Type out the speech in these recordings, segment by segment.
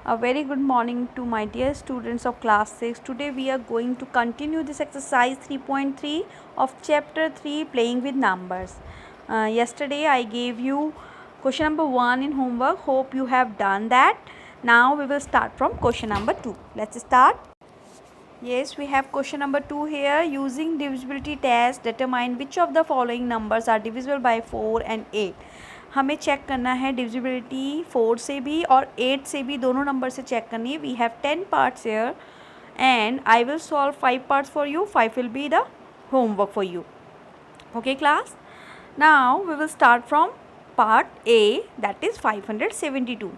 A very good morning to my dear students of class 6. Today we are going to continue this exercise 3.3 of chapter 3 playing with numbers. Yesterday I gave you question number 1 in homework. Hope you have done that. Now we will start from question number 2. Let's start. Yes, we have question number 2 here. Using divisibility test, determine which of the following numbers are divisible by 4 and 8. हमें check करना है divisibility 4 से भी और 8 से भी, दोनों number से चेक करनी है. We have 10 parts here and I will solve 5 parts for you. 5 will be the homework for you. Okay class, now we will start from part A, that is 572.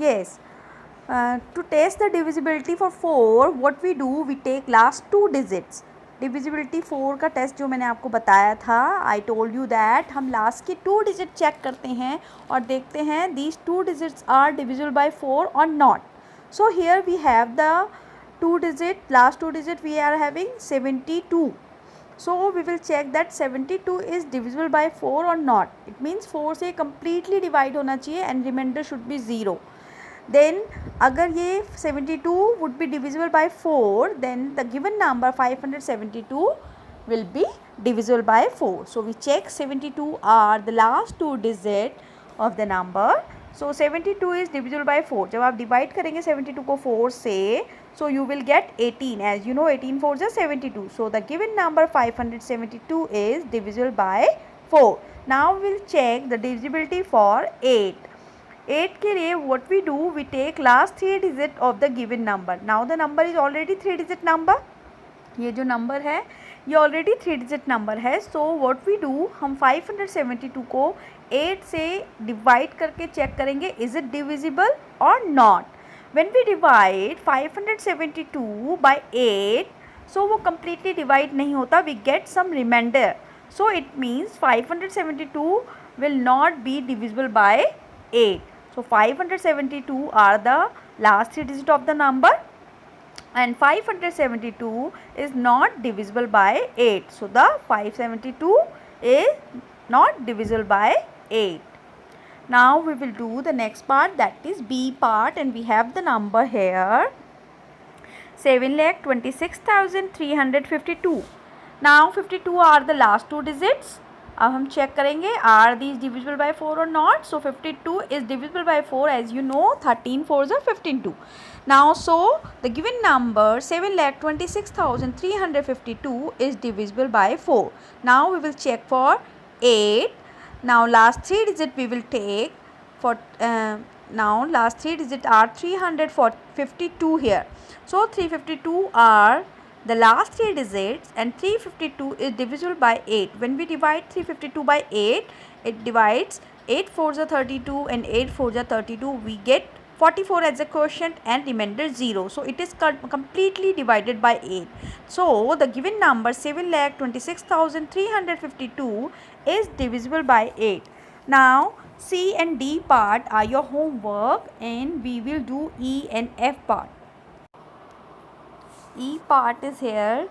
Yes, to test the divisibility for 4, what we do, we take last 2 digits. Divisibility 4 का test जो मैंने आपको बताया था, I told you that हम last के 2 digit check करते हैं और देखते हैं these 2 digits are divisible by 4 और not. So here we have the 2 digit, last 2 digit we are having 72. So we will check that 72 is divisible by 4 or not. It means 4 से completely divide होना चाहिए and remainder should be 0. Then अगर ये 72 would be divisible by 4, then the given number 572 will be divisible by 4. So we check 72 are the last 2 digit of the number. So 72 is divisible by 4. जब आप divide करेंगे 72 को 4 से, so you will get 18. As you know, 18 4s are 72. So the given number 572 is divisible by 4. Now we will check the divisibility for 8. 8 के लिए what we do, we take last 3 digit of the given number. Now the number is already 3 digit number. ये जो number है ये already 3 digit number है. So what we do, हम 572 को 8 से डिवाइड करके चेक करेंगे इज इट डिविजिबल और not. When we divide 572 by 8, so वो कम्प्लीटली डिवाइड नहीं होता, we get some remainder. So it means 572 will not be divisible by 8. So 572 are the last 3 digit of the number and 572 is not divisible by 8. So the 572 is not divisible by 8. Now we will do the next part, that is B part, and we have the number here 7,26,352. Now 52 are the last 2 digits. अब हम check करेंगे are these divisible by 4 और not. So 52 is divisible by 4. As you know 13 4s are 52. Now so the given number 7,26,352 is divisible by 4. Now we will check for 8. Now last 3 digit we will take for now last 3 digit are 352 here. So 352 are the last 3 digits and 352 is divisible by 8. When we divide 352 by 8, it divides 8 4s are 32 and 8 4s are 32. We get 44 as a quotient and remainder 0. So it is completely divided by 8. So the given number 7,26,352 is divisible by 8. Now C and D part are your homework and we will do E and F part. E part is here.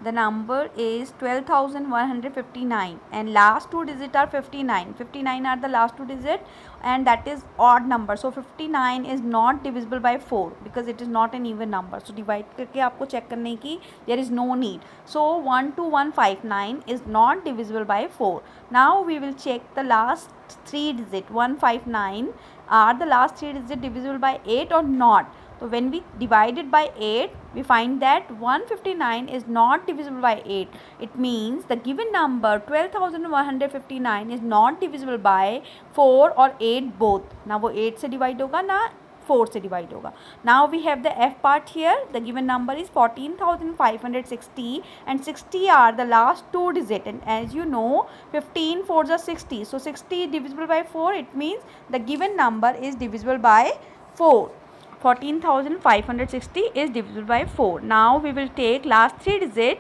The number is 12,159 and last 2 digit are 59. 59 are the last 2 digit and that is odd number. So 59 is not divisible by 4 because it is not an even number. So divide करके आपको check करने की there is no need. So 12159 is not divisible by 4. Now we will check the last 3 digit. 159 are the last 3 digit divisible by 8 or not. So when we divide it by 8, we find that 159 is not divisible by 8. It means the given number 12,159 is not divisible by 4 or 8 both. ना वो 8 से divide होगा ना 4 से divide होगा. Now we have the F part here. The given number is 14,560 and 60 are the last 2 digit. And as you know, 15 4s are 60. So 60 is divisible by 4. It means the given number is divisible by 4. 14,560 is divisible by 4. Now we will take last 3 digit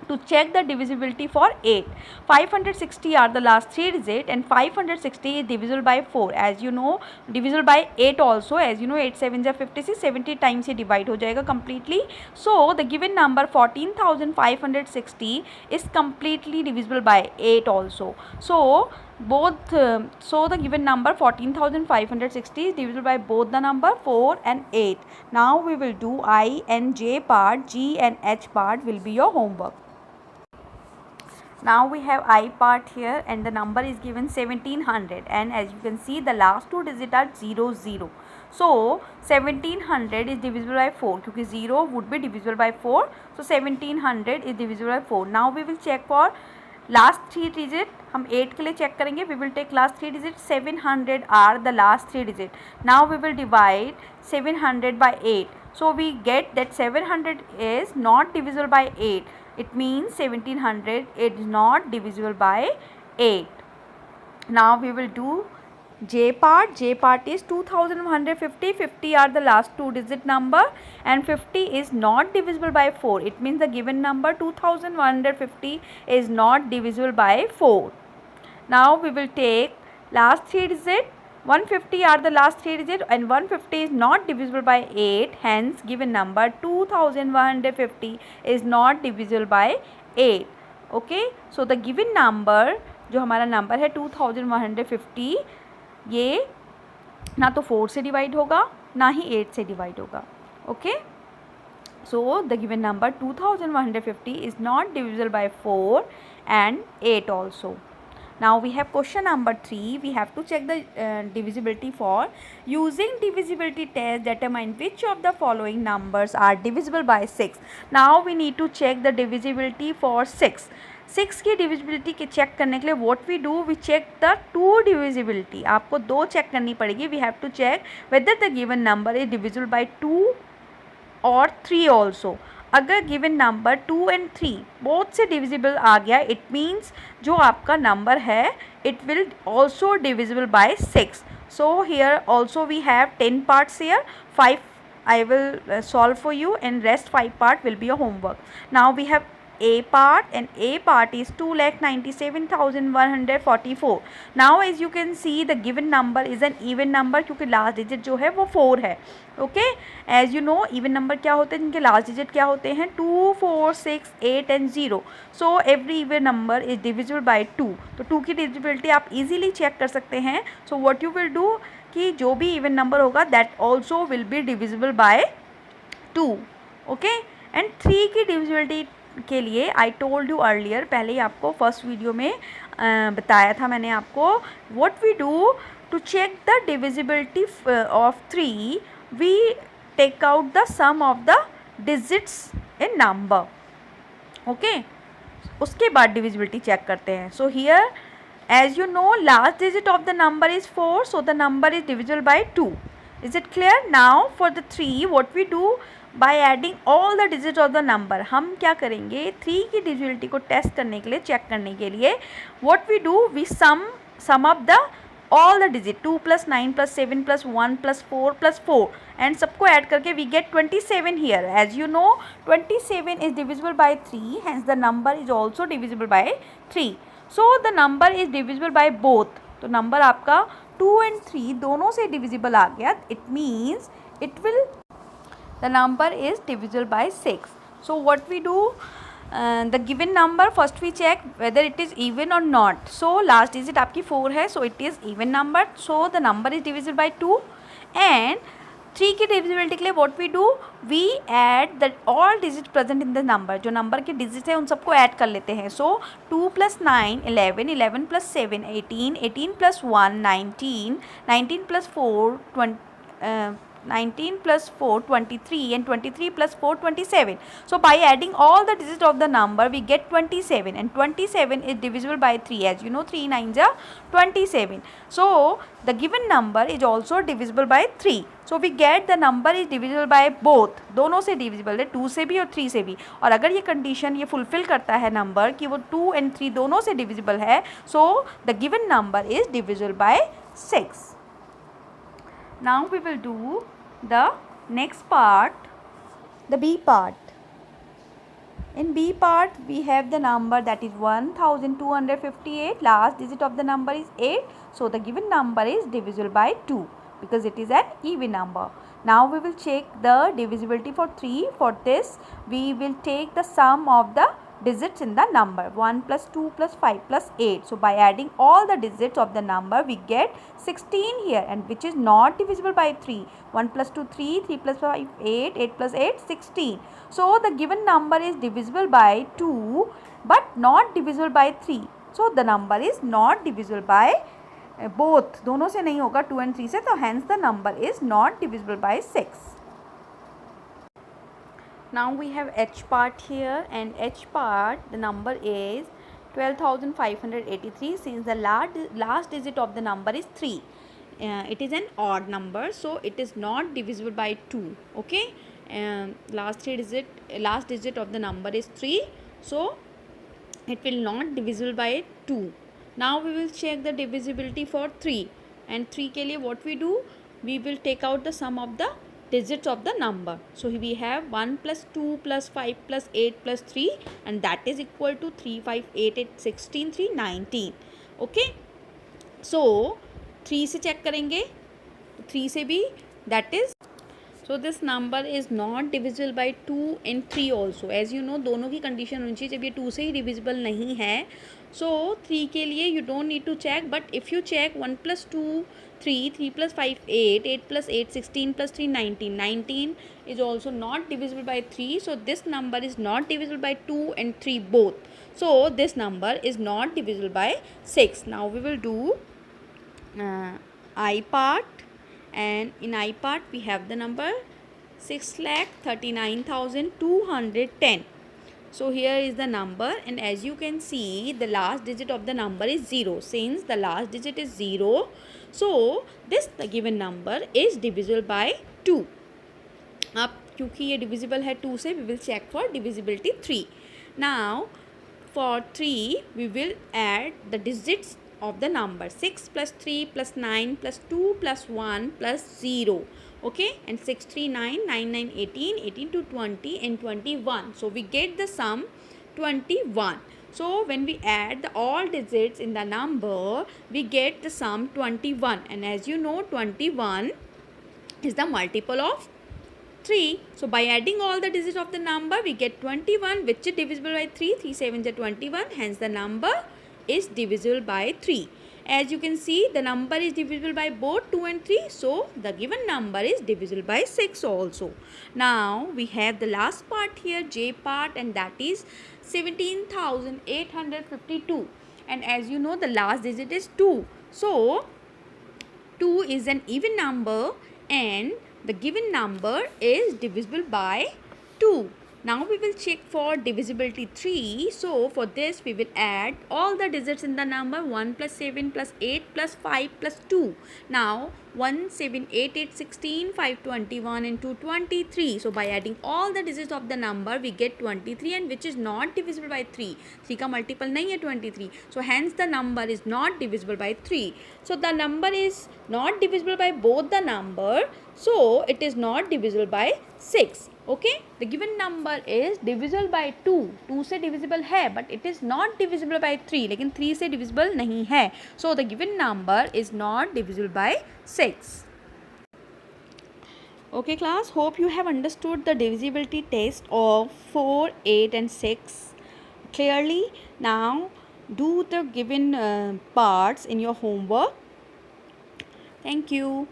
to check the divisibility for 8. 560 are the last 3 digit and 560 is divisible by 4. As you know, divisible by 8 also. As you know, 8 7s are 56. 70 times से divide हो जाएगा completely. So the given number 14,560 is completely divisible by 8 also. So both so the given number 14,560 is divisible by both the number 4 and 8. Now we will do I and J part, G and H part will be your homework. Now we have I part here and the number is given 1700, and as you can see the last two digits are 00. So 1700 is divisible by 4 क्योंकि 0 would be divisible by 4. So 1700 is divisible by 4. Now we will check for last three digit. हम 8 के लिए check करेंगे. We will take last three digit. 700 are the last three digit. Now we will divide 700 by 8. So we get that 700 is not divisible by 8. It means 1700 is not divisible by 8. Now we will do J part. J part is 2150. 50 are the last two digit number and 50 is not divisible by 4. It means the given number 2150 is not divisible by 4. Now we will take last three digit. 150 are the last three digit and 150 is not divisible by 8. Hence given number 2150 is not divisible by 8. Okay. So the given number जो हमारा number है 2150 ये ना तो 4 से divide होगा ना ही 8 से डिवाइड होगा. Okay. So the given number 2150 is not divisible by 4 and 8 also. Now we have question number 3. We have to check the divisibility for using divisibility test. Determine which of the following numbers are divisible by 6. Now we need to check the divisibility for 6. 6 की divisibility के check करने के लिए what we do, we check the two divisibility. आपको दो check करनी पड़ेगी. We have to check whether the given number is divisible by 2 और 3 ऑल्सो. अगर गिवन नंबर 2 and 3 बोथ से डिविजिबल आ गया, इट मीन्स जो आपका नंबर है it will also divisible by 6. So here also we have 10 parts here. 5 I will solve for you and rest 5 part will be your homework. Now we have A part and A part is 2,97,144. Now as you can see the given number is an even number क्योंकि last digit जो है वो 4 है. Okay. As you know even number क्या होते हैं जिनके last digit क्या होते हैं 2, 4, 6, 8 and 0. So every even number is divisible by 2. तो 2 की डिविजिबिलिटी आप इजीली चेक कर सकते हैं. So what you will do कि जो भी इवन नंबर होगा that also will be divisible by 2. Okay. And 3 की डिविजिबिलिटी के लिए आई टोल्ड यू अर्लियर, पहले ही आपको फर्स्ट वीडियो में बताया था मैंने आपको. What we do to check the divisibility of 3, we take out the sum of the digits in number. Okay. उसके बाद डिविजिबिलिटी चेक करते हैं. So here as you know last digit of the number is 4, so the number is divisible by 2. Is it clear? Now for the 3 what we do by adding all the digits of the number. हम क्या करेंगे 3 की divisibility को test करने के लिए, check करने के लिए what we do, we sum up the all the digit 2 plus 9 plus 7 plus 1 plus 4 plus 4 and सबको ऐड करके we get 27 here. As you know 27 is divisible by 3, hence the number is also divisible by 3. So the number is divisible by both. तो number आपका 2 and 3 दोनों से divisible आ गया. It means it will the number is divisible by 6. So what we do, the given number first we check whether it is even or not. So last digit आपकी 4 है, so it is even number, so the number is divisible by 2. And 3 की divisibility के लिए what we do, we add the all digit present in the number. जो number के digit है उन सबको ऐड कर लेते हैं. सो 2 + 9 11, 11 + 7 18, 18 + 1 19, 19 + 4 19 + 4 23 and 23 + 4 27. So by adding all the digits of the number we get 27 and 27 is divisible by 3. As you know 3 9s are 27. So the given number is also divisible by 3. So we get the number is divisible by both. दोनों से divisible है, 2 से भी और 3 से भी. और अगर ये कंडीशन ये फुलफिल करता है नंबर कि वो 2 and 3 दोनों से divisible है, so the given number is divisible by 6. Now we will do the next part, the B part. In B part we have the number that is 1258. Last digit of the number is 8, so the given number is divisible by 2 because it is an even number. Now we will check the divisibility for 3. For this we will take the sum of the digits in the number. 1 plus 2 plus 5 plus 8. So by adding all the digits of the number, we get 16 here, and which is not divisible by 3. 1 plus 2 3, 3 plus 5 8, 8 plus 8 16. So the given number is divisible by 2 but not divisible by 3. So the number is not divisible by both. दोनों से नहीं होगा 2 and 3 से, तो hence the number is not divisible by 6. Now we have h part here, and h part the number is 12,583. Since the last digit of the number is 3, it is an odd number, so it is not divisible by 2. Okay, last digit of the number is 3, so it will not divisible by 2. Now we will check the divisibility for 3, and 3 के लिए what we do, we will take out the sum of the digits of the number. So we have 1 plus 2 plus 5 plus 8 plus 3, and that is equal to 3, 5, 8, 8, 16, 3, 19. Okay, so 3 से check करेंगे, 3 से भी that is, so this number is not divisible by 2 and 3 also. As you know, दोनों की condition होनी चाहिए, जब ये 2 से ही divisible नहीं है, so 3 के लिए you don't need to check, but if you check 1 plus 2 3, 3 plus 5 8, 8 plus 8 16 plus 3 19, 19 is also not divisible by 3, so this number is not divisible by 2 and 3 both, so this number is not divisible by 6. Now we will do I part, and in I part we have the number 6,39,210. So here is the number, and as you can see, the last digit of the number is 0. Since the last digit is 0, so this the given number is divisible by 2. अब क्योंकि ये divisible है 2 से, we will check for divisibility 3. Now for 3 we will add the digits of the number. 6 plus 3 plus 9 plus 2 plus 1 plus 0. Okay, and 6, 3, 9, 9, 9, 18, 18 to 20 and 21. So we get the sum 21. So when we add the all digits in the number, we get the sum 21. And as you know, 21 is the multiple of 3. So by adding all the digits of the number, we get 21, which is divisible by 3. 3 7s are 21. Hence the number is divisible by 3. As you can see, the number is divisible by both 2 and 3. So the given number is divisible by 6 also. Now we have the last part here, J part, and that is 17,852. And as you know, the last digit is 2. So 2 is an even number, and the given number is divisible by 2. Now we will check for divisibility 3. So for this we will add all the digits in the number. 1 plus 7 plus 8 plus 5 plus 2. Now 1, 7, 8, 8, 16, 5, 21 and 2, 23. So by adding all the digits of the number, we get 23, and which is not divisible by 3. 3 का multiple नहीं है 23. So hence the number is not divisible by 3. So the number is not divisible by both the number. So it is not divisible by 6. Okay, the given number is divisible by 2. 2 से divisible है, but it is not divisible by 3. लेकिन 3 से divisible नहीं है. So the given number is not divisible by 6. Okay class, hope you have understood the divisibility test of 4, 8 and 6 clearly. Now do the given parts in your homework. Thank you.